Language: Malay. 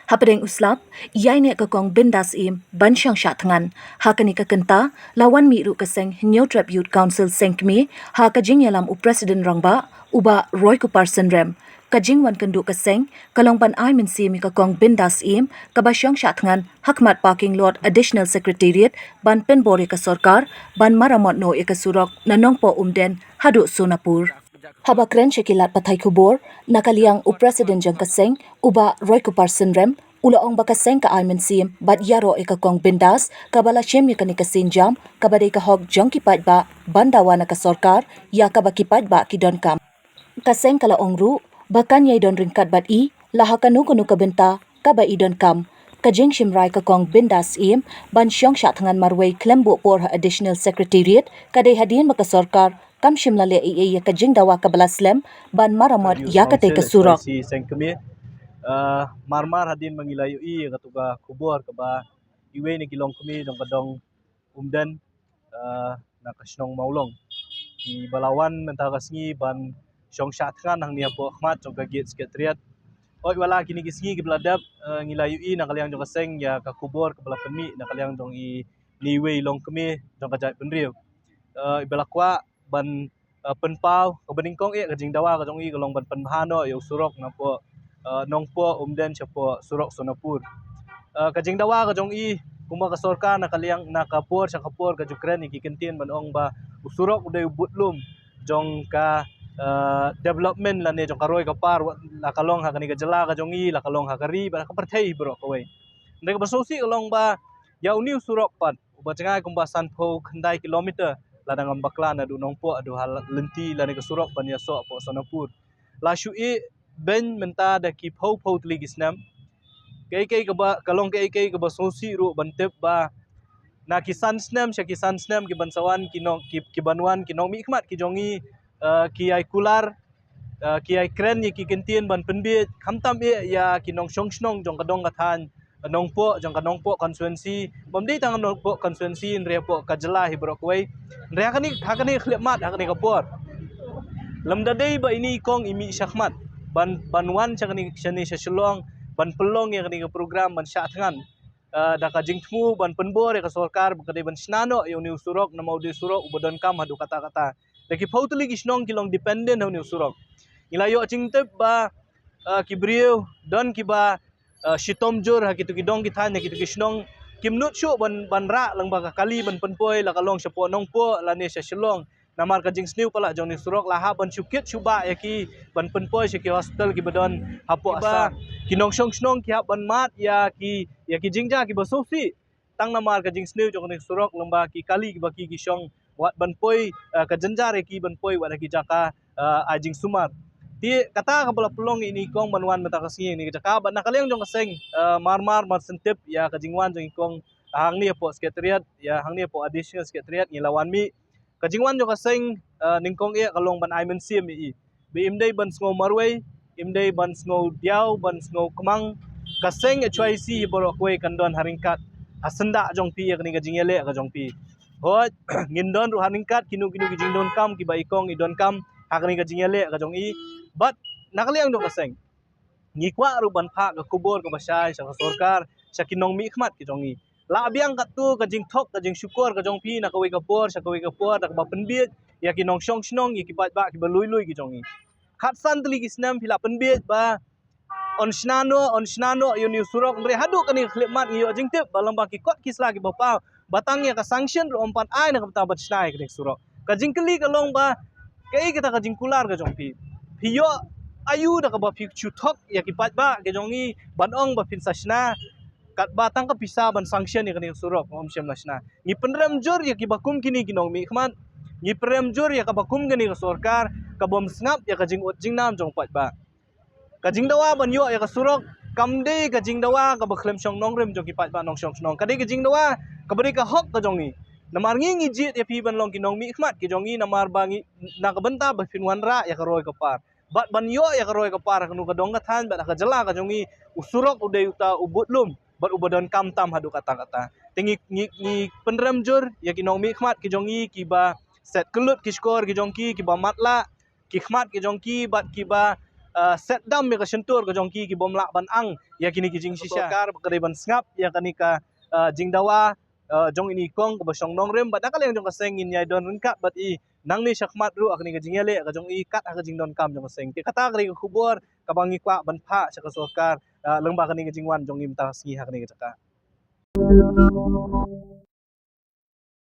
Hapadeng uslap, yai ne kakong bindas im bansyang syatangan. Hakani kakenta, lawan mi ru keseng New Tribute Council sengkmi, ha kajing yalam Presiden Rangba, uba Roy Kuparsen Rem. Kajing wan kendu keseng, kalong ban ai min si mi kakong bindas im, kabasyang syatangan, hakmat parking lot additional secretariat, ban penbori ke sorkar, ban maramot no ikasurok, nanong po umden, haduk Sonapur. Habakren Shekilat Patai Kubor, nakaliang Presiden Jang Kaseng, uba Roy Kuparsen Rem, ulaong bakaseng ka Ayman Sim, bat yaro ikakong bindas, kabala siyem yakani kasin jam, kabadai kahog jong kipat ba, bandawa na kasorkar, ya kabakipat ba kidon kam. Kaseng kala ongru, bakan yay don ringkat bat I, lahakanu kanu kabenta, kaba idon kam. Kajing Shimrai kakong bindas im, ban syong syatangan marway klembu por additional secretariat, kadai hadian makasorkar, kam shimlale iya kajing dawa kabala slem, ban maramot yakate kasurok. Si sengkemi marmar hadin mengilayu I katuga kubur kaba iwe ni kilong kemi dong kadong umdan na kasnong maulong di balawan mentagasngi ban syong syatkan hang nia po khmat jong kagit sekretariat oi wala kini kisngi kibladap ngilayu I na kaliang jong kaseng ya ka kubur kabala pemi na kaliang jong I niwe long kemi jong kajai penriu ibelakwa ban penpau kebeningkong kajing dawa kajong I kalong ban penbahano yo surok na po nongpo umden chapo surok Sonapur kajing dawa kajong I kuma ka sorka na kaliang na kapur sa kapur ka Ukraine ikikentin banong ba usurok uday butlum jong ka development la ne jong karoy kapar la kalong ha kani ka jela ka jong I la kalong ha kari ba ka parthei bro ko we ndai ka basosi kalong ba ya uni usurok pat uba jangai kumba sanpho khandai kilometer ladang bakla na du nongpo adu hal lenti la ne ka surok ban ya so po Sonapur la shu I ben menta da ki phau phau tli gisnam kai ka ba kalong kai ka ba sosi ru bantep ba na kisan snam ki bansawan ki banwan ki nomi khmat ki jongi ki ai kular ki ai kren ki kentin ban penbit khamtam ya ki nong shong jong kadong kathan nongpo jong kanongpo constituency bomdi tang nongpo constituency repo kajela hibro koi hakani khlemat hakani kapor lamdadei ba ini kong imi syahmat banwan chakani shani shalong ban pelong yang ni program ban syatngan da ka jingthmu ban penbor ka sarkar bakade ban snano yo ni usurok na mau di surok ubodon kam hadu kata-kata daki pautli gisnong kilong dependent ho ni usurok ilayo chingtep ba kibriu don kiba shitom jur hakitu kidong kithan hakitu kisnong kimnut shu ban ra lang ba kali ban penpoi la kalong sapo nongpo la ne shalong namar ka jing sniu pala jong ni surok la ha ban syukit syuba yaki ban penpoi syaki hospital ki badon hapo asa kinong snong ki ban mat ya ki jingja ki basosi tang namar ka jing sniu jong ni surok lamba ki kali ki baki ki syong wat ban poi ka jenjar ki ban poi wat ki jaka ajing sumar ti kata ka pala pelong ini kong banwan mata kasing ni jaka ban nakaliang jong kaseng marmar sentip ya ka jingwan jong kong hang ni po sekretariat ya hang ni po additional sekretariat ngilawan mi kajingwan jong kaseng ningkong kalong ban Ayman Sim bi imdei ban sngo marway imdei ban sngo diaw ban sngo kemang kaseng HYC borok kwe kandon haringkat asenda jong pi yakni kajingele ka jong pi hot ngindon ru haringkat kinu kijingdon kam ki ba ikong idon kam hakni kajingele ka jong I but nakaliang jong kaseng ngikwa ru ban pha ka kubur ka basay sa sarkar sa kinong mi khmat ki jong I la abiang kat tu kajing thok kajing syukur ka jong pi na kawi kapur sa kawi kapur da ba penbit ya kinong snong ki bat ba ki balui ki jong I khatsan tli kisnam pila penbit ba on snano yuni surok ngre hadu kani khlemat ngi jingtip balang ba ki kot kisla ki bapa batang ya ka sanction ro empat ai na ka bat snai ki surok ka jingkli ka long ba kai kita ka jingkular ka jong pi piyo ayu da ka ba pi chuthok ya ki bat ba ke jong I banong ba pin sasna kat batang ka pisa ban sanction ya kani surok om syam lasna ni penrem jor ya ki bakum kini kinong mi khman ni prem jor ya ka bakum gani ka sarkar ka bom snap ya ka jingnam jong pat ba ka jingdawa ban yo ya ka surok kamde ka jingdawa ka bakhlem syong nongrem jong ki pat ba nong syong snong kade ka jingdawa ka bari ka hok ka jong ni namar ngi jit ya pi ban long kinong mi khmat ki jong I namar bangi na ka benta ba fin wanra ya ka roy ka par bat ban yo ya ka roy ka par ka nu ka dong ka than ba ka jela ka jong I usurok udai uta ubutlum bat ubodon kam tam hadu kata-kata tingi ni penrem jur ya kinong mi khmat ki jong I ki ba set kelut ki skor ki jong ki ba matla ki khmat ki jong ki bat ki ba set dam me ka sentur ka jong ki bom lak ban ang ya kini ki jing sisa kar kare ban snap ya kani ka jing dawa jong ini kong ka basong nong rem bat akaleng jong ka seng in yai don kat bat i nang ni shakmat ru akni ka jing yale ka jong i kat ka jing don kam jong ka seng ti kata kari ka khubor ka bangi kwa ban pha cha ka sokar lengba kani ka jing wan jong im ta si hakni ka chaka